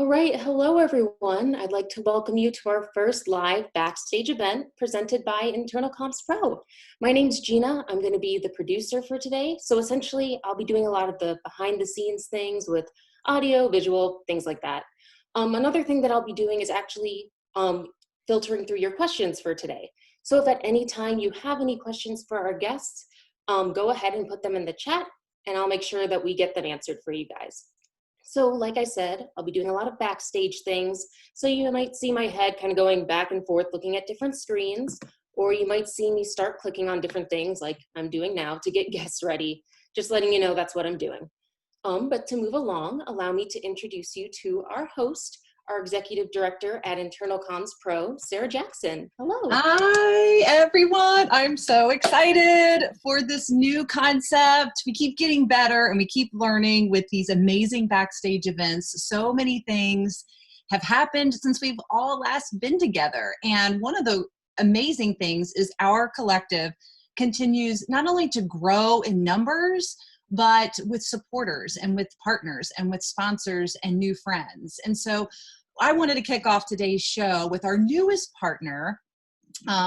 All right, hello everyone. I'd like to welcome you to our first live Backstage event presented by Internal Comms Pro. My name's Gina. I'm going to be the producer for today. So essentially, I'll be doing a lot of the behind the scenes things with audio, visual, things like that. Another thing that I'll be doing is actually filtering through your questions for today. So if at any time you have any questions for our guests, go ahead and put them in the chat and I'll make sure that we get them answered for you guys. So like I said, I'll be doing a lot of backstage things. So you might see my head kind of going back and forth looking at different screens, or you might see me start clicking on different things like I'm doing now to get guests ready. Just letting you know that's what I'm doing. But to move along, allow me to introduce you to our host, our Executive Director at Internal Comms Pro, Sarah Jackson. Hello. Hi, everyone. I'm so excited for this new concept. We keep getting better and we keep learning with these amazing backstage events. So many things have happened since we've all last been together. And one of the amazing things is our collective continues not only to grow in numbers, but with supporters and with partners and with sponsors and new friends. And so I wanted to kick off today's show with our newest partner.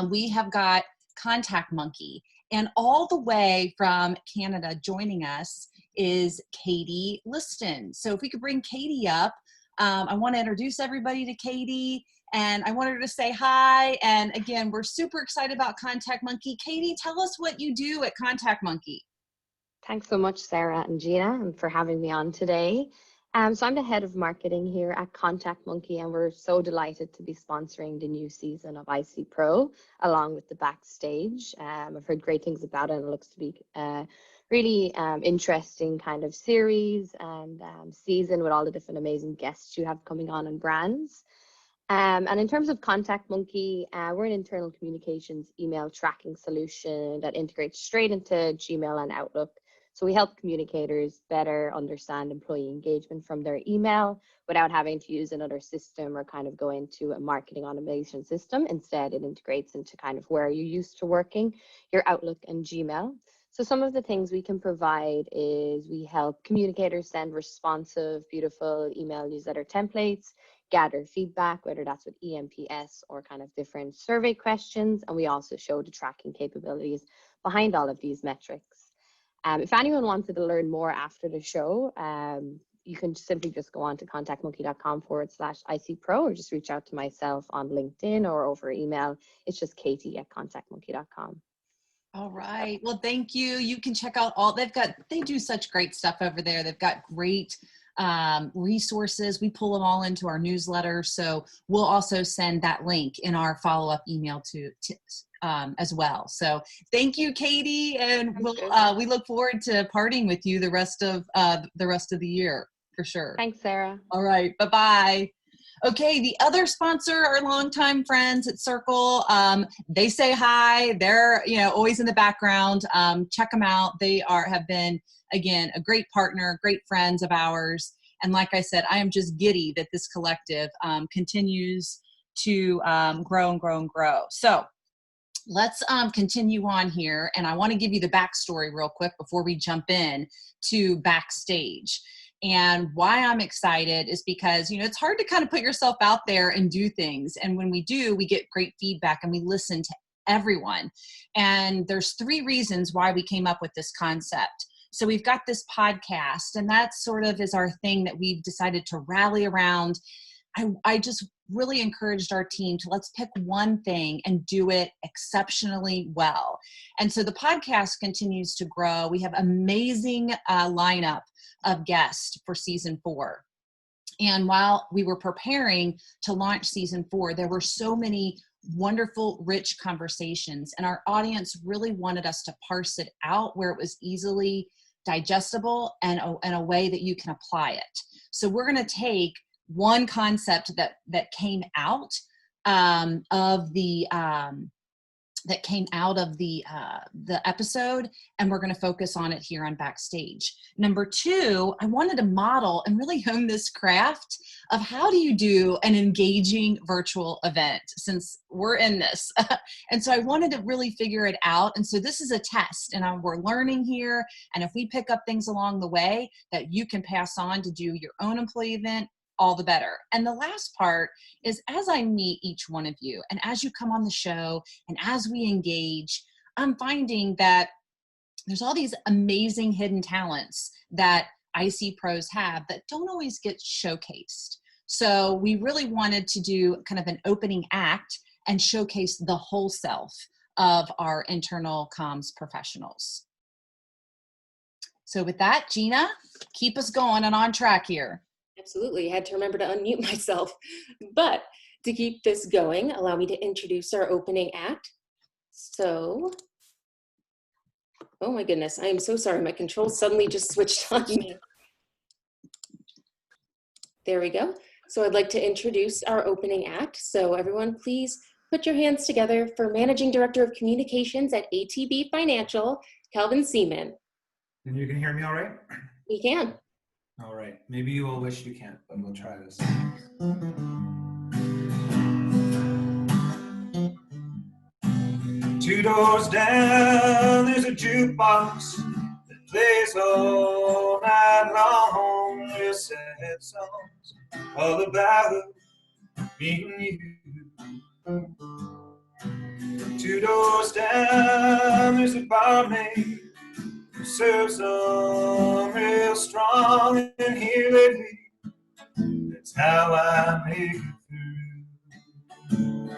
We have got Contact Monkey, and all the way from Canada joining us is Katie Liston. So if we could bring Katie up, I want to introduce everybody to Katie, and I want her to say hi. And again, we're super excited about Contact Monkey. Katie, tell us what you do at Contact Monkey. Thanks so much, Sarah and Gina, and for having me on today. So I'm the head of marketing here at Contact Monkey, and we're so delighted to be sponsoring the new season of IC Pro along with the Backstage. I've heard great things about it, and it looks to be a really interesting kind of series and season with all the different amazing guests you have coming on and brands. And in terms of Contact Monkey, we're an internal communications email tracking solution that integrates straight into Gmail and Outlook. So we help communicators better understand employee engagement from their email without having to use another system or kind of go into a marketing automation system. Instead, it integrates into kind of where you're used to working, your Outlook and Gmail. So some of the things we can provide is we help communicators send responsive, beautiful email newsletter templates, gather feedback, whether that's with EMPS or kind of different survey questions. And we also show the tracking capabilities behind all of these metrics. If anyone wanted to learn more after the show, you can simply just go on to contactmonkey.com/ICPro or just reach out to myself on LinkedIn or over email. It's just katie@contactmonkey.com. All right. Well, thank you. You can check out they do such great stuff over there. They've got great resources. We pull them all into our newsletter. So we'll also send that link in our follow-up email to as well. So thank you, Katie, and we look forward to partying with you the rest of the year for sure. Thanks, Sarah. All right, bye-bye. Okay, the other sponsor, our longtime friends at Circle, they say hi. They're always in the background. Check them out. They have been, again, a great partner, great friends of ours. And like I said, I am just giddy that this collective continues to grow and grow and grow. So let's continue on here. And I want to give you the backstory real quick before we jump in to Backstage. And why I'm excited is because, it's hard to kind of put yourself out there and do things. And when we do, we get great feedback and we listen to everyone. And there's 3 reasons why we came up with this concept. So we've got this podcast, and that sort of is our thing that we've decided to rally around. I just really encouraged our team to let's pick one thing and do it exceptionally well. And so the podcast continues to grow. We have amazing lineup of guests for season 4. And while we were preparing to launch season 4, there were so many wonderful, rich conversations, and our audience really wanted us to parse it out where it was easily digestible and a way that you can apply it. So we're going to take one concept that came out of the episode, and we're going to focus on it here on Backstage. Number 2, I wanted to model and really hone this craft of how do you do an engaging virtual event since we're in this. And so I wanted to really figure it out. And so this is a test, and we're learning here. And if we pick up things along the way that you can pass on to do your own employee event all the better. And the last part is, as I meet each one of you, and as you come on the show, and as we engage, I'm finding that there's all these amazing hidden talents that IC pros have that don't always get showcased. So we really wanted to do kind of an opening act and showcase the whole self of our internal comms professionals. So with that, Gina, keep us going and on track here. Absolutely. I had to remember to unmute myself. But to keep this going, allow me to introduce our opening act. So, oh my goodness, I am so sorry. My controls suddenly just switched on me. There we go. So I'd like to introduce our opening act. So everyone, please put your hands together for Managing Director of Communications at ATB Financial, Calvin Seaman. And you can hear me all right? We can. All right. Maybe you will wish you can't, but we'll try this. 2 doors down, there's a jukebox that plays all night long. Real sad songs all about me and you. 2 doors down, there's a barmaid who serves them real strong. And here lately, that's how I make it through.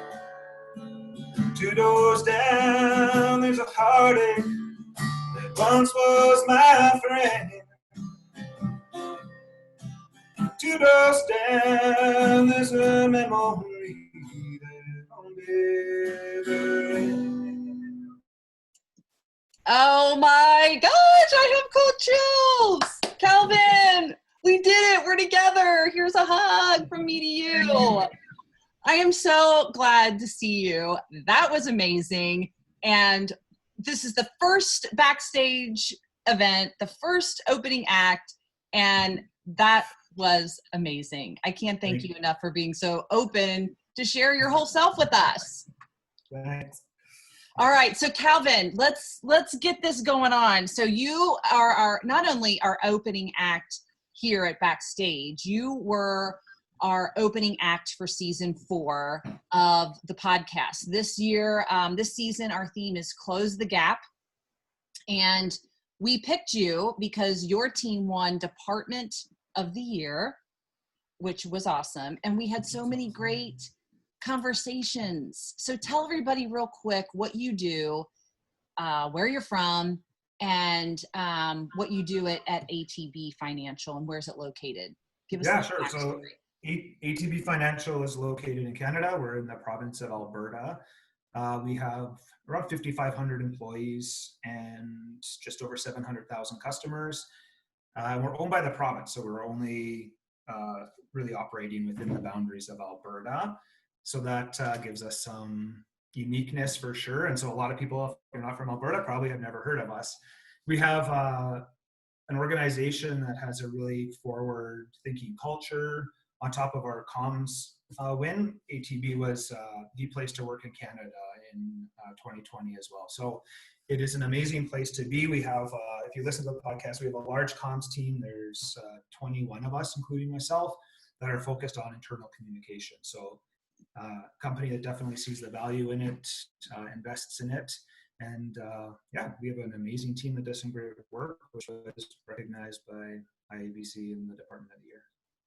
2 doors down, there's a heartache that once was my friend. 2 doors down, there's a memory that will never end. Oh my gosh, I have cold chills. Calvin, we did it. We're together. Here's a hug from me to you. I am so glad to see you. That was amazing. And this is the first Backstage event, the first opening act, and that was amazing. I can't thank you enough for being so open to share your whole self with us. Thanks. All right, so Calvin, let's get this going on. So you are not only our opening act here at Backstage, you were our opening act for season 4 of the podcast. This year, this season, our theme is Close the Gap. And we picked you because your team won Department of the Year, which was awesome. And we had so many great conversations. So tell everybody real quick what you do, where you're from, and what you do at ATB Financial, and where's it located? Give us Yeah, a sure. So backstory. ATB Financial is located in Canada. We're in the province of Alberta. We have around 5,500 employees and just over 700,000 customers. We're owned by the province, so we're only really operating within the boundaries of Alberta. So that gives us some uniqueness for sure. And so a lot of people, if you're not from Alberta, probably have never heard of us. We have an organization that has a really forward-thinking culture. On top of our comms win, ATB was the place to work in Canada in 2020 as well. So it is an amazing place to be. We have, if you listen to the podcast, we have a large comms team. There's 21 of us, including myself, that are focused on internal communication. So company that definitely sees the value in it, invests in it. And yeah, we have an amazing team that does some great work, which was recognized by IABC in the Department of the Year.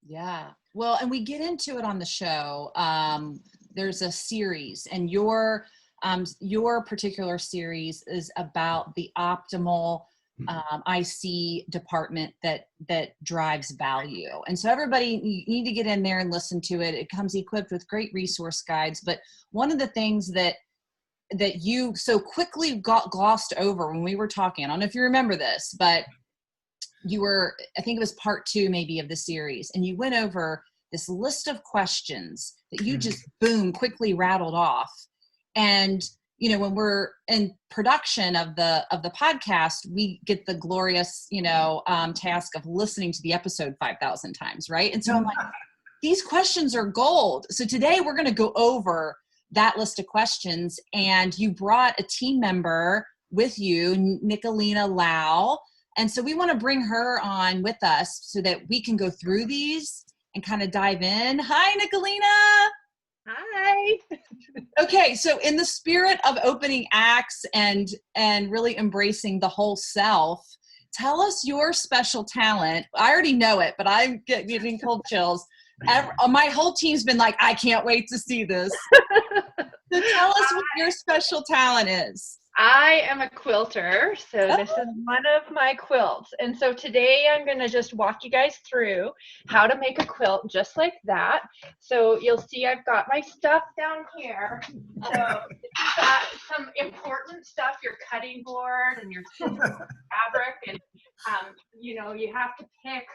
Yeah. Well, and we get into it on the show. There's a series, and your particular series is about the optimal IC department that drives value. And so everybody, you need to get in there and listen to it. It comes equipped with great resource guides. But one of the things that you so quickly got glossed over when we were talking, I don't know if you remember this, but you were, I think it was part 2 maybe of the series, and you went over this list of questions that you just boom quickly rattled off. And you know, when we're in production of the podcast, we get the glorious task of listening to the episode 5,000 times, right? And so I'm like, these questions are gold. So today we're going to go over that list of questions, and you brought a team member with you, Nekolina Lau. And so we want to bring her on with us so that we can go through these and kind of dive in. Hi, Nekolina. Hi. Okay, so in the spirit of opening acts and really embracing the whole self, tell us your special talent. I already know it, but I'm getting cold chills. My whole team's been like, I can't wait to see this. So tell us what your special talent is. I am a quilter, so this is one of my quilts. And so today I'm going to just walk you guys through how to make a quilt just like that. So you'll see I've got my stuff down here. So you've got some important stuff, your cutting board and your fabric. And, you know, you have to pick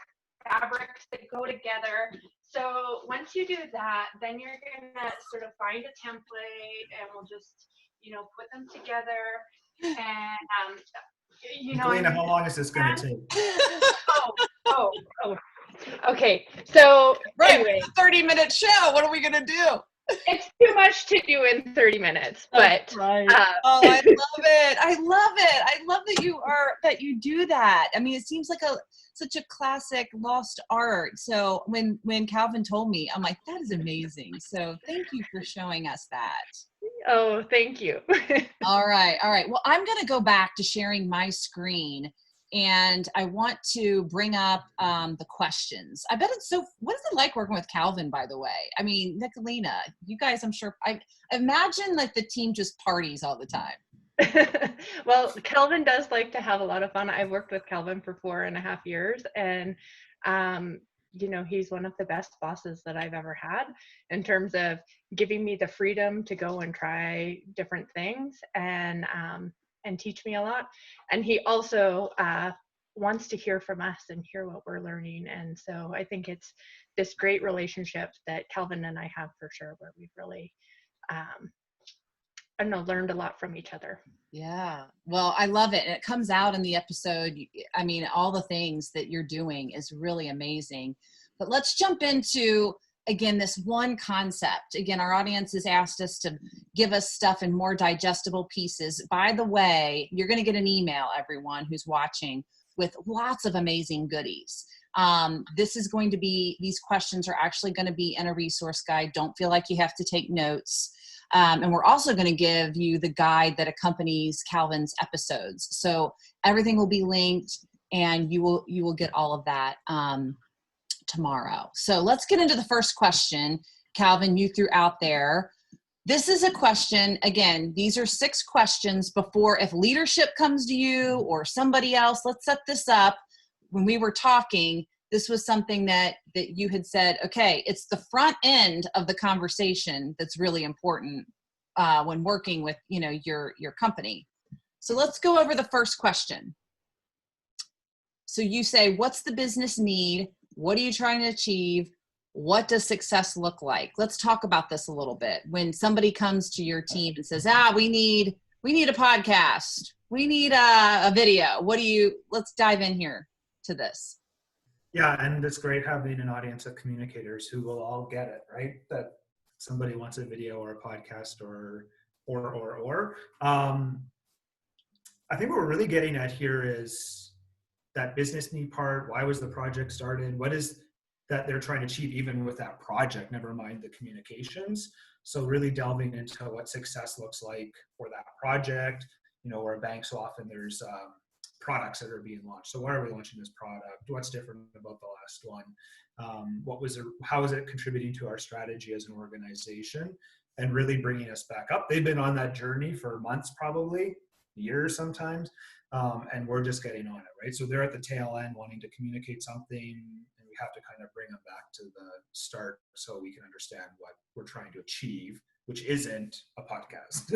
fabrics that go together. So once you do that, then you're going to sort of find a template and we'll just, you know, put them together and, you know. Nekolina, how long is this going to take? Oh. Okay. So anyway, 30-minute show. What are we going to do? it's too much to do in 30 minutes, but right. Oh, I love it. I love it. I love that you do that. I mean, it seems like such a classic lost art. So when Calvin told me, I'm like, that is amazing. So thank you for showing us that. Oh, thank you. All right. Well, I'm going to go back to sharing my screen, and I want to bring up the questions. I bet it's what is it like working with Calvin, by the way? I mean, Nekolina, you guys, I'm sure, I imagine like the team just parties all the time. Well, Calvin does like to have a lot of fun. I've worked with Calvin for 4.5 years, and you know, he's one of the best bosses that I've ever had in terms of giving me the freedom to go and try different things and teach me a lot. And he also wants to hear from us and hear what we're learning. And so I think it's this great relationship that Calvin and I have for sure, where we've really, I don't know, learned a lot from each other. Yeah. Well, I love it. And it comes out in the episode. I mean, all the things that you're doing is really amazing. But let's jump into, again, this one concept. Again, our audience has asked us to give us stuff in more digestible pieces. By the way, you're going to get an email, everyone who's watching, with lots of amazing goodies. These questions are actually going to be in a resource guide. Don't feel like you have to take notes. And we're also going to give you the guide that accompanies Calvin's episodes. So everything will be linked, and you will get all of that tomorrow. So let's get into the first question. Calvin, you threw out there. This is a question, again, these are 6 questions before, if leadership comes to you or somebody else, let's set this up. When we were talking, this was something that you had said, okay, it's the front end of the conversation that's really important when working with, you know, your company. So let's go over the first question. So you say, what's the business need? What are you trying to achieve? What does success look like? Let's talk about this a little bit. When somebody comes to your team and says, we need a podcast. We need a video. Let's dive in here to this. Yeah, and it's great having an audience of communicators who will all get it, right? That somebody wants a video or a podcast or. I think what we're really getting at here is that business need part. Why was the project started? What is that they're trying to achieve even with that project, never mind the communications. So really delving into what success looks like for that project, you know, where a bank, so often there's products that are being launched. So why are we launching this product? What's different about the last one? How is it contributing to our strategy as an organization? And really bringing us back up. They've been on that journey for months, probably years sometimes, and we're just getting on it, right? So they're at the tail end wanting to communicate something, and we have to kind of bring them back to the start so we can understand what we're trying to achieve, which isn't a podcast,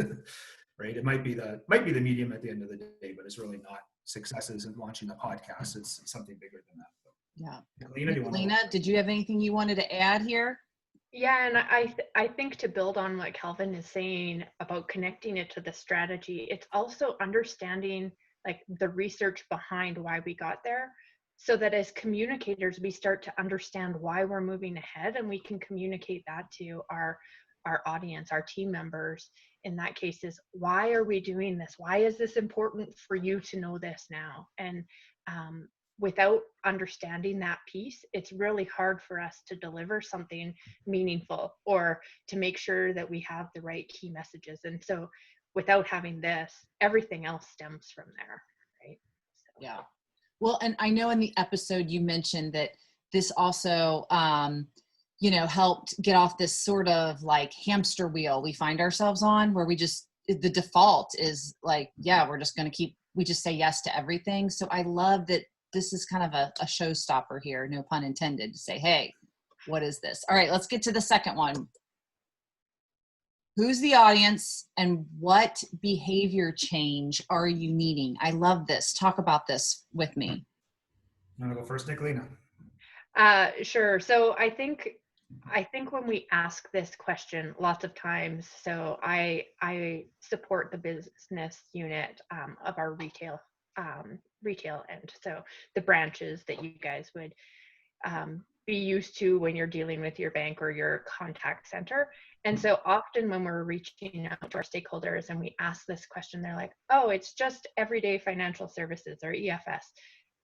right? It might be the medium at the end of the day, but it's really not. Success isn't launching the podcast. It's something bigger than that. Yeah. Nekolina, did you have anything you wanted to add here? Yeah, and I think to build on what Calvin is saying about connecting it to the strategy, it's also understanding like the research behind why we got there, so that as communicators, we start to understand why we're moving ahead, and we can communicate that to our audience, our team members. In that case, is why are we doing this? Why is this important for you to know this now? And without understanding that piece, it's really hard for us to deliver something meaningful or to make sure that we have the right key messages. And so without having this, everything else stems from there, right? So. Yeah. Well, and I know in the episode you mentioned that this also, you know, helped get off this sort of like hamster wheel we find ourselves on, where we just, the default is like, yeah, we're just going to we just say yes to everything. So I love that this is kind of a showstopper here, no pun intended, to say, hey, what is this? All right, let's get to the second one. Who's the audience and what behavior change are you needing? I love this. Talk about this with me. You want to go first, Nekolina? Sure. So I think when we ask this question lots of times, so I support the business unit of our retail end. So the branches that you guys would be used to when you're dealing with your bank or your contact center. And so often when we're reaching out to our stakeholders and we ask this question, they're like, oh, it's just everyday financial services or EFS.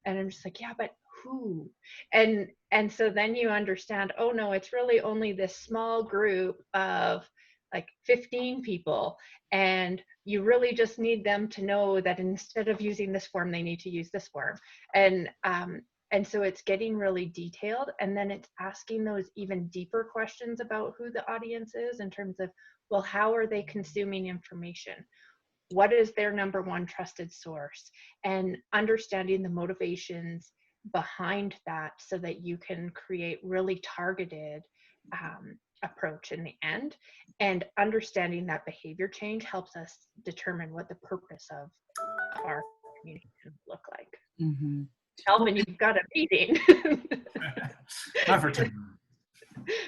And I'm just like, yeah, but who? And so then you understand, oh no, it's really only this small group of like 15 people. And you really just need them to know that instead of using this form, they need to use this form. And so it's getting really detailed, and then it's asking those even deeper questions about who the audience is in terms of, well, how are they consuming information? What is their number one trusted source? And understanding the motivations behind that so that you can create really targeted approach in the end. And understanding that behavior change helps us determine what the purpose of our communication look like. Mm-hmm. Alvin, you've got a meeting. Not for 10.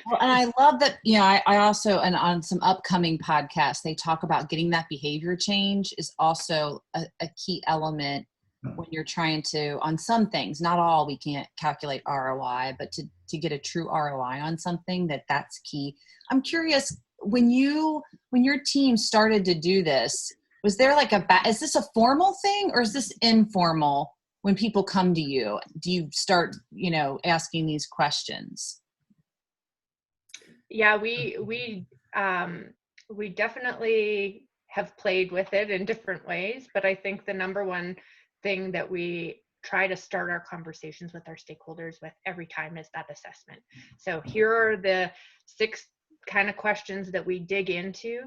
Well, and I love that, you know, I also, and on some upcoming podcasts, they talk about getting that behavior change is also a key element when you're trying to, on some things, not all, we can't calculate ROI, but to get a true ROI on something, that's key. I'm curious, when your team started to do this, was there like is this a formal thing or is this informal? When people come to you, do you start, you know, asking these questions? Yeah, we definitely have played with it in different ways, but I think the number one thing that we try to start our conversations with our stakeholders with every time is that assessment. So here are the 6 kind of questions that we dig into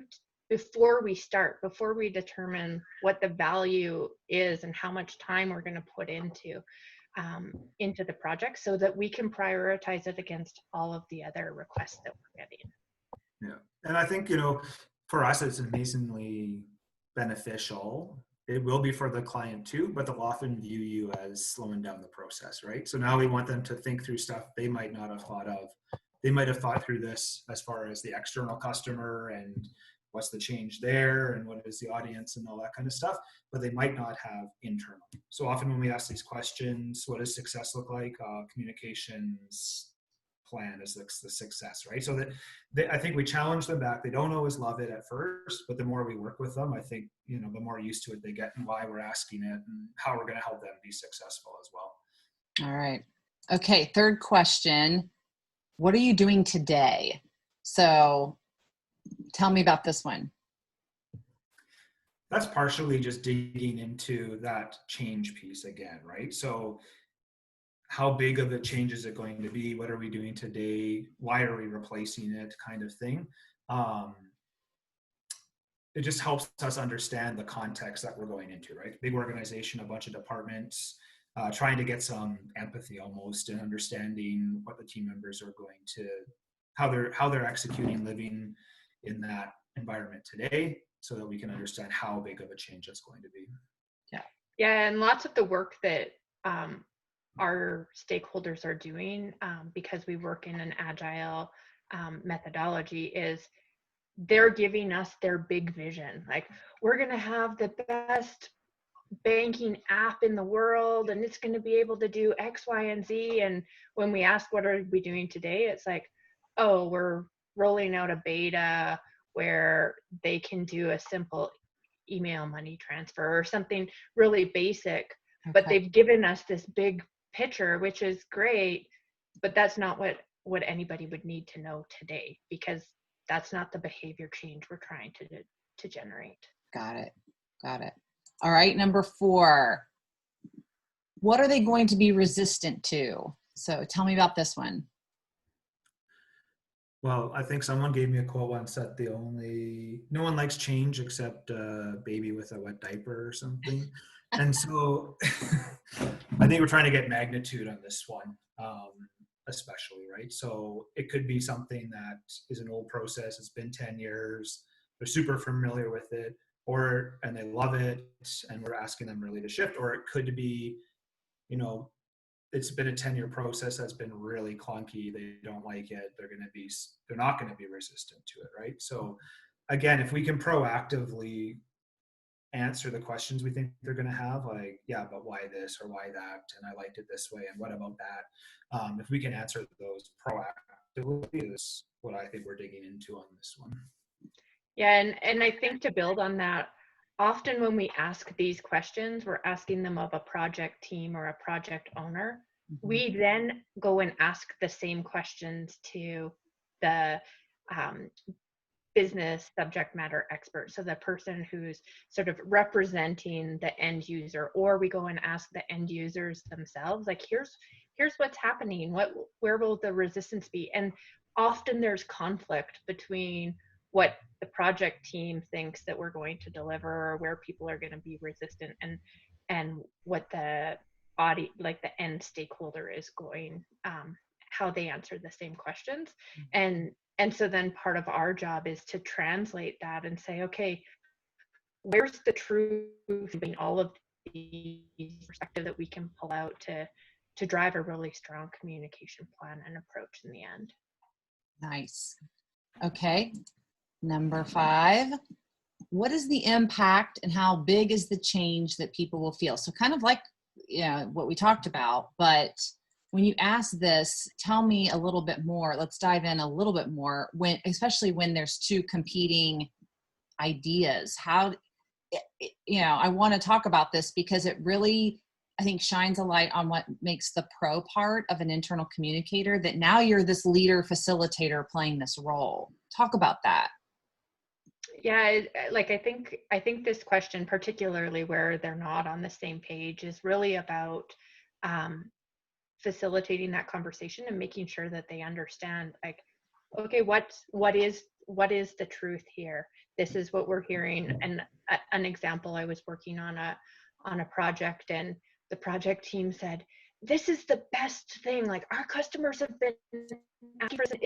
before we determine what the value is and how much time we're going to put into the project, so that we can prioritize it against all of the other requests that we're getting. Yeah, and I think, you know, for us, it's amazingly beneficial. It will be for the client too, but they'll often view you as slowing down the process, right? So now we want them to think through stuff they might not have thought of. They might have thought through this as far as the external customer and what's the change there and what is the audience and all that kind of stuff, but they might not have internal. So often when we ask these questions, what does success look like? Communications plan is the success, right? So that I think we challenge them back. They don't always love it at first, but the more we work with them, I think, you know, the more used to it they get and why we're asking it and how we're going to help them be successful as well. All right. Okay. Third question. What are you doing today? So tell me about this one. That's partially just digging into that change piece again, right? So how big of a change is it going to be? What are we doing today? Why are we replacing it, kind of thing? It just helps us understand the context that we're going into, right? Big organization, a bunch of departments, trying to get some empathy almost and understanding what the team members are going to, how they're executing, living in that environment today, so that we can understand how big of a change it's going to be. Yeah, and lots of the work that our stakeholders are doing, because we work in an agile methodology, is they're giving us their big vision. Like, we're going to have the best banking app in the world, and it's going to be able to do X, Y, and Z. And when we ask, what are we doing today? It's like, oh, we're rolling out a beta where they can do a simple email money transfer or something really basic. Okay. But they've given us this big picture, which is great, but that's not what anybody would need to know today, because that's not the behavior change we're trying to generate. Got it. Got it. All right. Number 4. What are they going to be resistant to? So tell me about this one. Well, I think someone gave me a quote once that no one likes change except a baby with a wet diaper or something. And so I think we're trying to get magnitude on this one, especially, right? So it could be something that is an old process. It's been 10 years. They're super familiar with it, and they love it. And we're asking them really to shift. Or it could be, it's been a 10-year process that's been really clunky. They don't like it. They're not going to be resistant to it, right? So again, if we can proactively answer the questions we think they're going to have, like, yeah, but why this or why that? And I liked it this way. And what about that? If we can answer those proactively, is what I think we're digging into on this one. Yeah, and I think to build on that, often when we ask these questions, we're asking them of a project team or a project owner. Mm-hmm. We then go and ask the same questions to the business subject matter expert, so the person who's sort of representing the end user, or we go and ask the end users themselves, like, here's what's happening, where will the resistance be? And often there's conflict between what the project team thinks that we're going to deliver, or where people are going to be resistant, and what the body, like the end stakeholder, is going, how they answer the same questions. And so then part of our job is to translate that and say, okay, where's the truth in all of these perspectives that we can pull out to drive a really strong communication plan and approach in the end. Nice. Okay. Number 5. What is the impact and how big is the change that people will feel? So kind of like, what we talked about, but when you ask this, tell me a little bit more. Let's dive in a little bit more, especially when there's 2 competing ideas. I want to talk about this because it really, I think, shines a light on what makes the pro part of an internal communicator, that now you're this leader facilitator playing this role. Talk about that. Yeah, like I think this question, particularly where they're not on the same page, is really about facilitating that conversation and making sure that they understand, like, okay, what is the truth here? This is what we're hearing. And an example, I was working on a project, and the project team said, this is the best thing, like, our customers have been asking for this.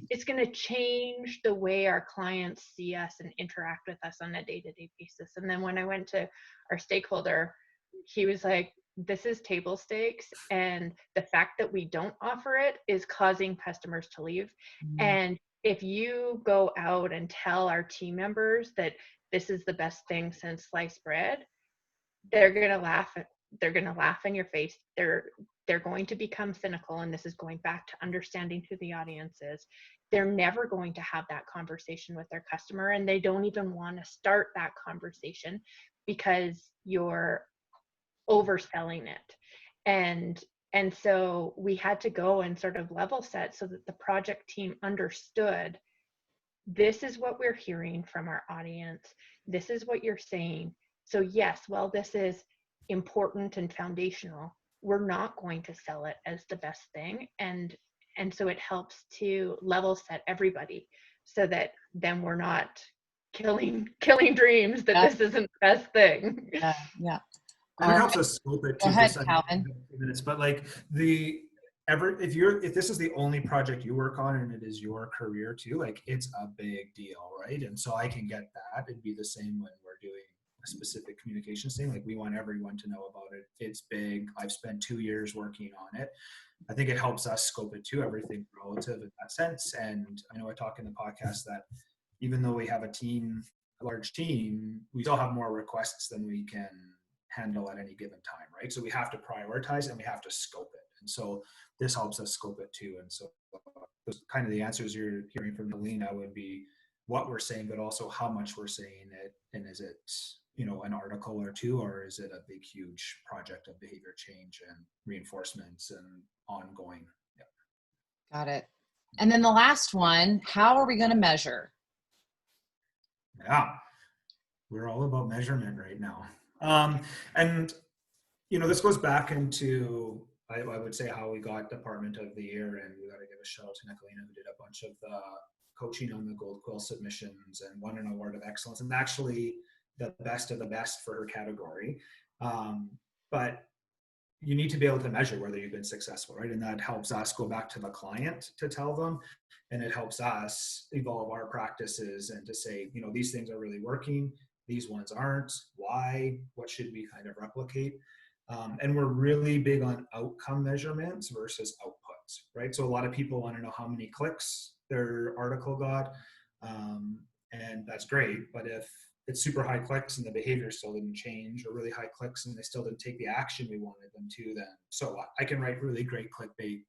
It's gonna change the way our clients see us and interact with us on a day-to-day basis. And then when I went to our stakeholder, he was like, this is table stakes, and the fact that we don't offer it is causing customers to leave. Mm-hmm. And if you go out and tell our team members that this is the best thing since sliced bread, they're going to laugh. They're going to laugh in your face. They're going to become cynical, and this is going back to understanding who the audience is. They're never going to have that conversation with their customer, and they don't even want to start that conversation because you're overselling it. And so we had to go and sort of level set so that the project team understood, this is what we're hearing from our audience. This is what you're saying. So yes, while this is important and foundational, we're not going to sell it as the best thing. And so it helps to level set everybody so that then we're not killing dreams that this isn't the best thing. Yeah. And it helps us scope it too. Go ahead, Calvin. Minutes, but like if this is the only project you work on and it is your career too, like, it's a big deal, right? And so I can get that. It'd be the same when we're doing a specific communications thing. Like, we want everyone to know about it. It's big. I've spent 2 years working on it. I think it helps us scope it too. Everything relative in that sense. And I know I talk in the podcast that even though we have a large team, we still have more requests than we can handle at any given time, right? So we have to prioritize and we have to scope it. And so this helps us scope it too. And so those kind of the answers you're hearing from Nekolina would be what we're saying, but also how much we're saying it. And is it, an article or two, or is it a big, huge project of behavior change and reinforcements and ongoing? Yeah. Got it. And then the last one, how are we going to measure? Yeah, we're all about measurement right now. And this goes back into, I would say, how we got Department of the Year, and we got to give a shout out to Nekolina, who did a bunch of the coaching on the Gold Quill submissions and won an award of excellence, and actually the best of the best for her category. But you need to be able to measure whether you've been successful, right? And that helps us go back to the client to tell them, and it helps us evolve our practices and to say, these things are really working, these ones aren't, why, what should we kind of replicate? And we're really big on outcome measurements versus outputs, right? So a lot of people want to know how many clicks their article got, and that's great. But if it's super high clicks and the behavior still didn't change, or really high clicks and they still didn't take the action we wanted them to, then so what? I can write really great clickbait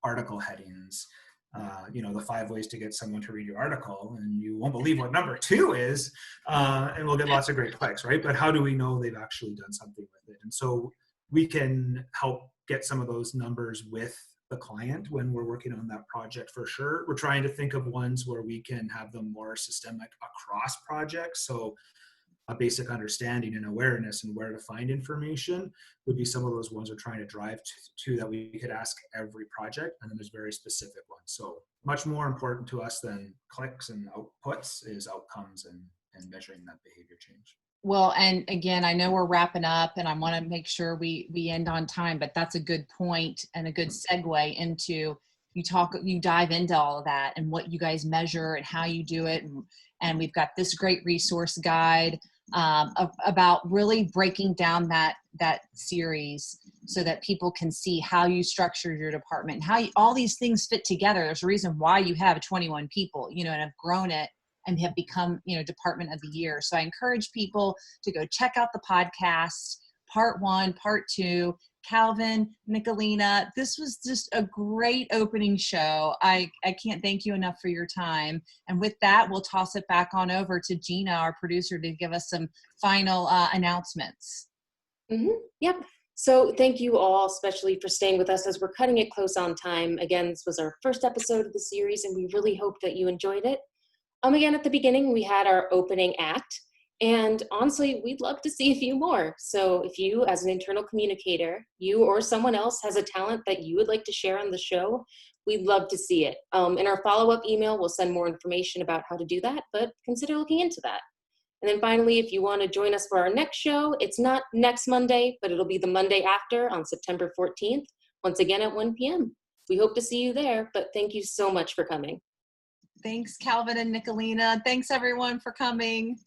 article headings. The 5 ways to get someone to read your article, and you won't believe what number 2 is, and we'll get lots of great clicks, right? But how do we know they've actually done something with it? And so we can help get some of those numbers with the client when we're working on that project for sure. We're trying to think of ones where we can have them more systemic across projects. So a basic understanding and awareness and where to find information would be some of those ones we're trying to drive to that we could ask every project. And then there's very specific ones. So much more important to us than clicks and outputs is outcomes and measuring that behavior change. Well, and again, I know we're wrapping up and I want to make sure we end on time, but that's a good point and a good segue into you dive into all of that and what you guys measure and how you do it. And we've got this great resource guide about really breaking down that series so that people can see how you structure your department, how all these things fit together. There's a reason why you have 21 people, and have grown it and have become, Department of the Year. So I encourage people to go check out the podcast, part 1, part 2. Calvin, Nekolina, this was just a great opening show. I can't thank you enough for your time. And with that, we'll toss it back on over to Gina, our producer, to give us some final announcements. Yep. So thank you all, especially for staying with us as we're cutting it close on time. Again, this was our first episode of the series, and we really hope that you enjoyed it. Again, at the beginning, we had our opening act. And honestly, we'd love to see a few more. So if you, as an internal communicator, you or someone else has a talent that you would like to share on the show, we'd love to see it. In our follow-up email, we'll send more information about how to do that, but consider looking into that. And then finally, if you want to join us for our next show, it's not next Monday, but it'll be the Monday after on September 14th, once again at 1 p.m. We hope to see you there, but thank you so much for coming. Thanks, Calvin and Nekolina. Thanks, everyone, for coming.